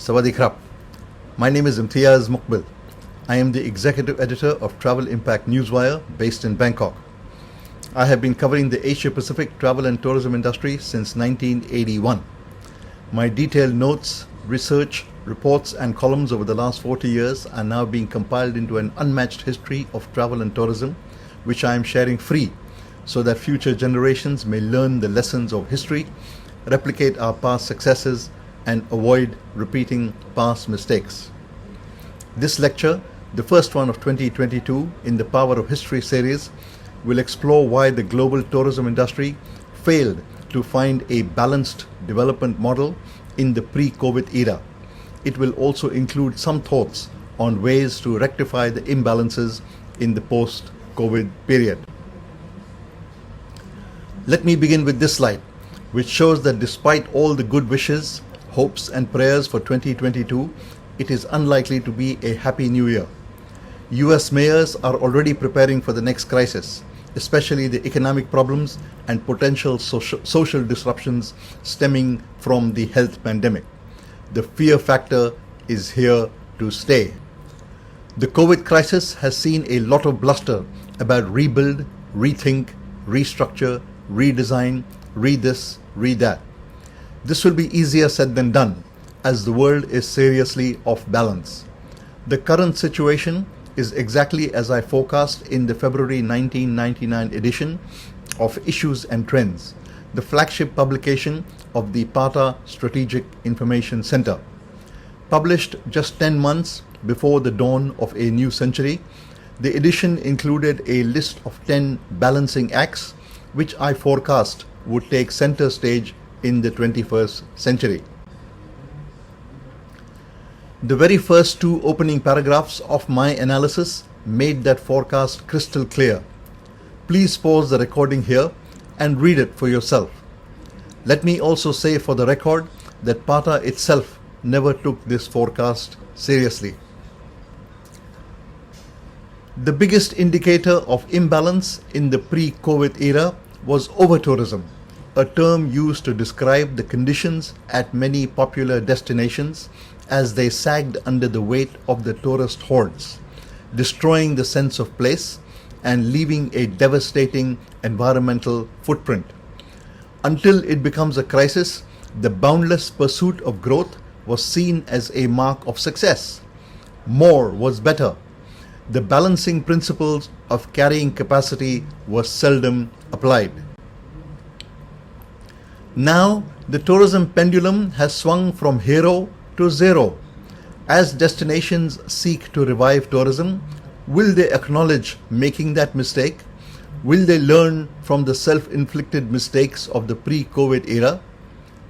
Sawadee krap. My name is Imtiaz Muqbil. I am the executive editor of Travel Impact Newswire based in Bangkok. I have been covering the Asia Pacific travel and tourism industry since 1981. My detailed notes, research, reports and columns over the last 40 years are now being compiled into an unmatched history of travel and tourism, which I am sharing free so that future generations may learn the lessons of history, replicate our past successes and avoid repeating past mistakes. This lecture, the first one of 2022 in the Power of History series, will explore why the global tourism industry failed to find a balanced development model in the pre-COVID era. It will also include some thoughts on ways to rectify the imbalances in the post-COVID period. Let me begin with this slide, which shows that despite all the good wishes, hopes and prayers for 2022, it is unlikely to be a happy new year. US mayors are already preparing for the next crisis, especially the economic problems and potential social disruptions stemming from the health pandemic. The fear factor is here to stay. The COVID crisis has seen a lot of bluster about rebuild, rethink, restructure, redesign, re-this, re-that. This will be easier said than done, as the world is seriously off balance. The current situation is exactly as I forecast in the February 1999 edition of Issues and Trends, the flagship publication of the PATA Strategic Information Center. Published just 10 months before the dawn of a new century, the edition included a list of 10 balancing acts, which I forecast would take center stage in the 21st century. The very first two opening paragraphs of my analysis made that forecast crystal clear. Please pause the recording here and read it for yourself. Let me also say for the record that PATA itself never took this forecast seriously. The biggest indicator of imbalance in the pre-COVID era was over-tourism, a term used to describe the conditions at many popular destinations as they sagged under the weight of the tourist hordes, destroying the sense of place and leaving a devastating environmental footprint. Until it becomes a crisis, the boundless pursuit of growth was seen as a mark of success. More was better. The balancing principles of carrying capacity were seldom applied. Now, the tourism pendulum has swung from hero to zero. As destinations seek to revive tourism, will they acknowledge making that mistake? Will they learn from the self-inflicted mistakes of the pre-COVID era?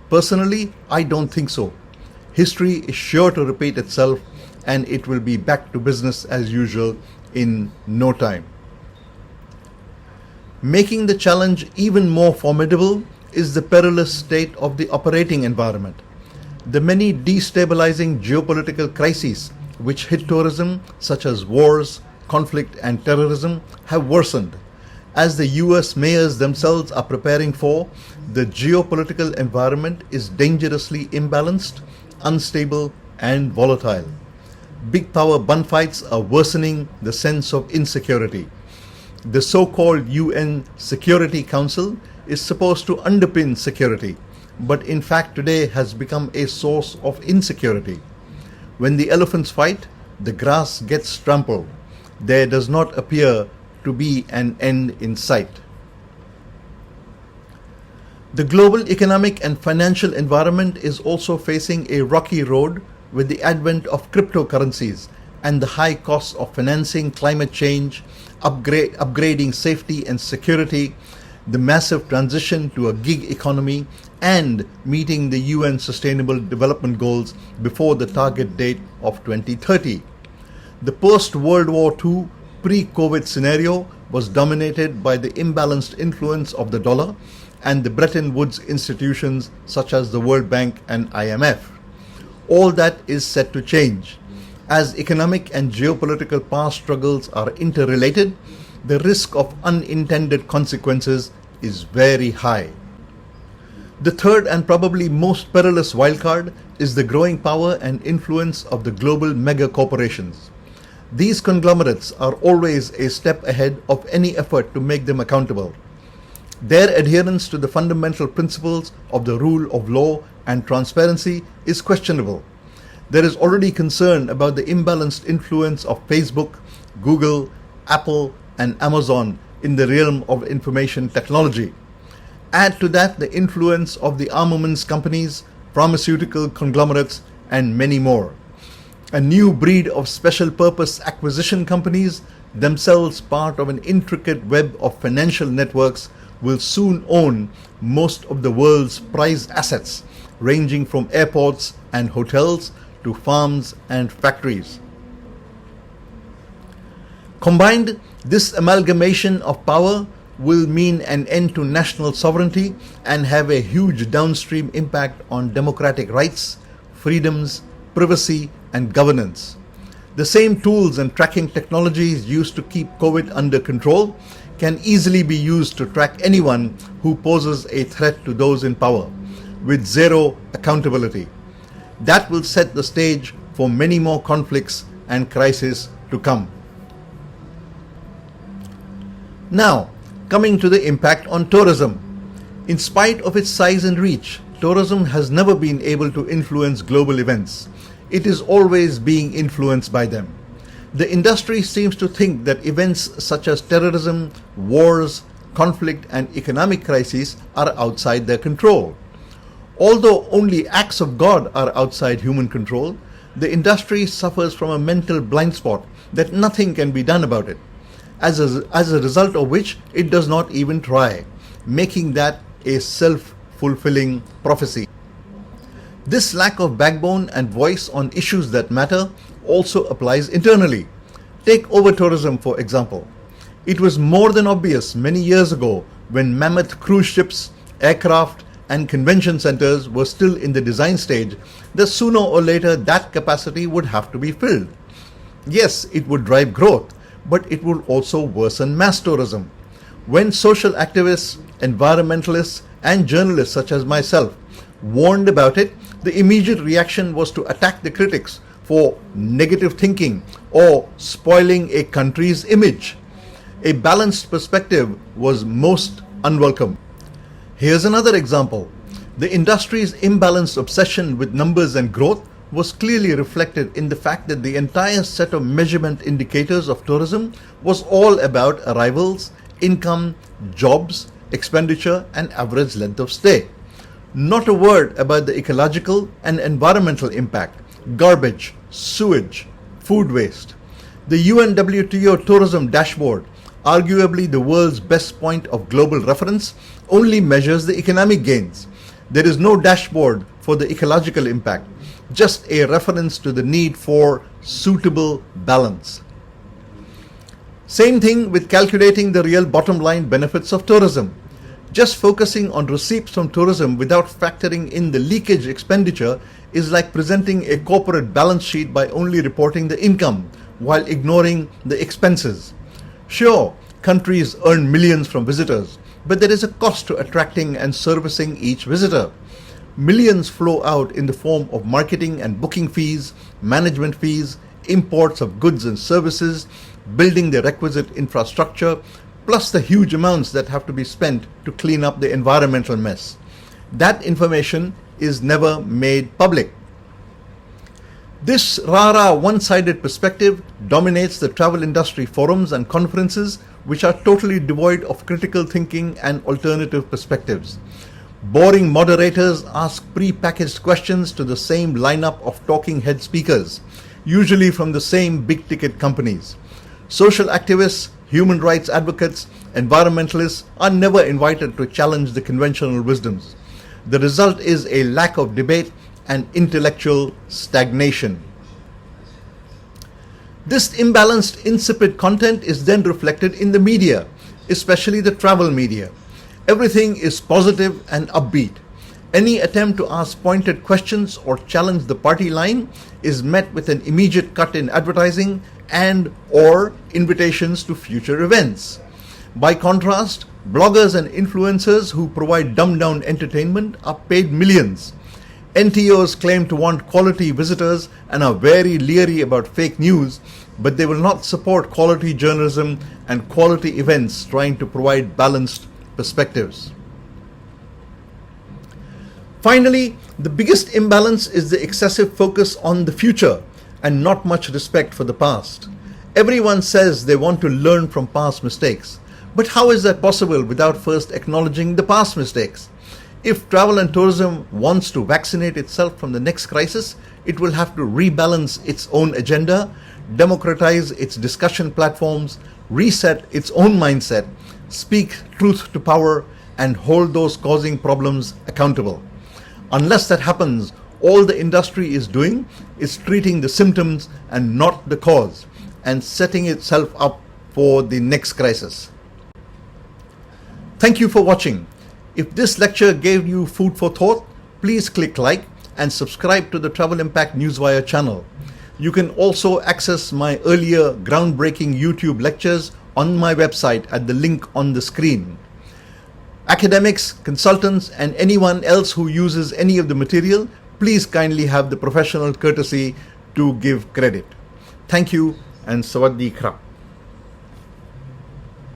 Personally, I don't think so. History is sure to repeat itself and it will be back to business as usual in no time. Making the challenge even more formidable is the perilous state of the operating environment. The many destabilizing geopolitical crises which hit tourism, such as wars, conflict and terrorism, have worsened. As the US mayors themselves are preparing for, the geopolitical environment is dangerously imbalanced, unstable and volatile. Big power gunfights are worsening the sense of insecurity. The so-called UN Security Council is supposed to underpin security, but in fact today has become a source of insecurity. When the elephants fight, the grass gets trampled. There does not appear to be an end in sight. The global economic and financial environment is also facing a rocky road with the advent of cryptocurrencies and the high costs of financing climate change, upgrading safety and security, the massive transition to a gig economy, and meeting the UN Sustainable Development Goals before the target date of 2030. The post-World War II pre-COVID scenario was dominated by the imbalanced influence of the dollar and the Bretton Woods institutions such as the World Bank and IMF. All that is set to change. As economic and geopolitical past struggles are interrelated, the risk of unintended consequences is very high. The third and probably most perilous wildcard is the growing power and influence of the global mega corporations. These conglomerates are always a step ahead of any effort to make them accountable. Their adherence to the fundamental principles of the rule of law and transparency is questionable. There is already concern about the imbalanced influence of Facebook, Google, Apple, and Amazon in the realm of information technology. Add to that the influence of the armaments companies, pharmaceutical conglomerates, and many more. A new breed of special purpose acquisition companies, themselves part of an intricate web of financial networks, will soon own most of the world's prized assets, ranging from airports and hotels to farms and factories. Combined, this amalgamation of power will mean an end to national sovereignty and have a huge downstream impact on democratic rights, freedoms, privacy, and governance. The same tools and tracking technologies used to keep COVID under control can easily be used to track anyone who poses a threat to those in power, with zero accountability. That will set the stage for many more conflicts and crises to come. Now, coming to the impact on tourism. In spite of its size and reach, tourism has never been able to influence global events. It is always being influenced by them. The industry seems to think that events such as terrorism, wars, conflict, and economic crises are outside their control. Although only acts of God are outside human control, the industry suffers from a mental blind spot that nothing can be done about it, as a result of which it does not even try, making that a self-fulfilling prophecy. This lack of backbone and voice on issues that matter also applies internally. Take over-tourism, for example. It was more than obvious many years ago, when mammoth cruise ships, aircraft, and convention centers were still in the design stage, that sooner or later that capacity would have to be filled. Yes, it would drive growth, but it would also worsen mass tourism. When social activists, environmentalists, and journalists such as myself warned about it, the immediate reaction was to attack the critics for negative thinking or spoiling a country's image. A balanced perspective was most unwelcome. Here's another example. The industry's imbalanced obsession with numbers and growth was clearly reflected in the fact that the entire set of measurement indicators of tourism was all about arrivals, income, jobs, expenditure, and average length of stay. Not a word about the ecological and environmental impact, garbage, sewage, food waste. The UNWTO Tourism Dashboard, arguably the world's best point of global reference, only measures the economic gains. There is no dashboard for the ecological impact, just a reference to the need for suitable balance. Same thing with calculating the real bottom line benefits of tourism. Just focusing on receipts from tourism without factoring in the leakage expenditure is like presenting a corporate balance sheet by only reporting the income while ignoring the expenses. Sure, countries earn millions from visitors, but there is a cost to attracting and servicing each visitor. Millions flow out in the form of marketing and booking fees, management fees, imports of goods and services, building the requisite infrastructure, plus the huge amounts that have to be spent to clean up the environmental mess. That information is never made public. This rah-rah one-sided perspective dominates the travel industry forums and conferences, which are totally devoid of critical thinking and alternative perspectives. Boring moderators ask pre-packaged questions to the same lineup of talking head speakers, usually from the same big-ticket companies. Social activists, human rights advocates, environmentalists are never invited to challenge the conventional wisdoms. The result is a lack of debate and intellectual stagnation. This imbalanced, insipid content is then reflected in the media, especially the travel media. Everything is positive and upbeat. Any attempt to ask pointed questions or challenge the party line is met with an immediate cut in advertising and/or invitations to future events. By contrast, Bloggers and influencers who provide dumbed-down entertainment are paid millions. NTOs claim to want quality visitors and are very leery about fake news, but they will not support quality journalism and quality events trying to provide balanced perspectives. Finally, the biggest imbalance is the excessive focus on the future and not much respect for the past. Everyone says they want to learn from past mistakes, but how is that possible without first acknowledging the past mistakes? If travel and tourism wants to vaccinate itself from the next crisis, it will have to rebalance its own agenda, democratize its discussion platforms, reset its own mindset, speak truth to power, and hold those causing problems accountable. Unless that happens, all the industry is doing is treating the symptoms and not the cause, and setting itself up for the next crisis. Thank you for watching. If this lecture gave you food for thought, please click like and subscribe to the Travel Impact Newswire channel. You can also access my earlier groundbreaking YouTube lectures on my website at the link on the screen. Academics, consultants, and anyone else who uses any of the material, please kindly have the professional courtesy to give credit. Thank you and Sawadee Krap.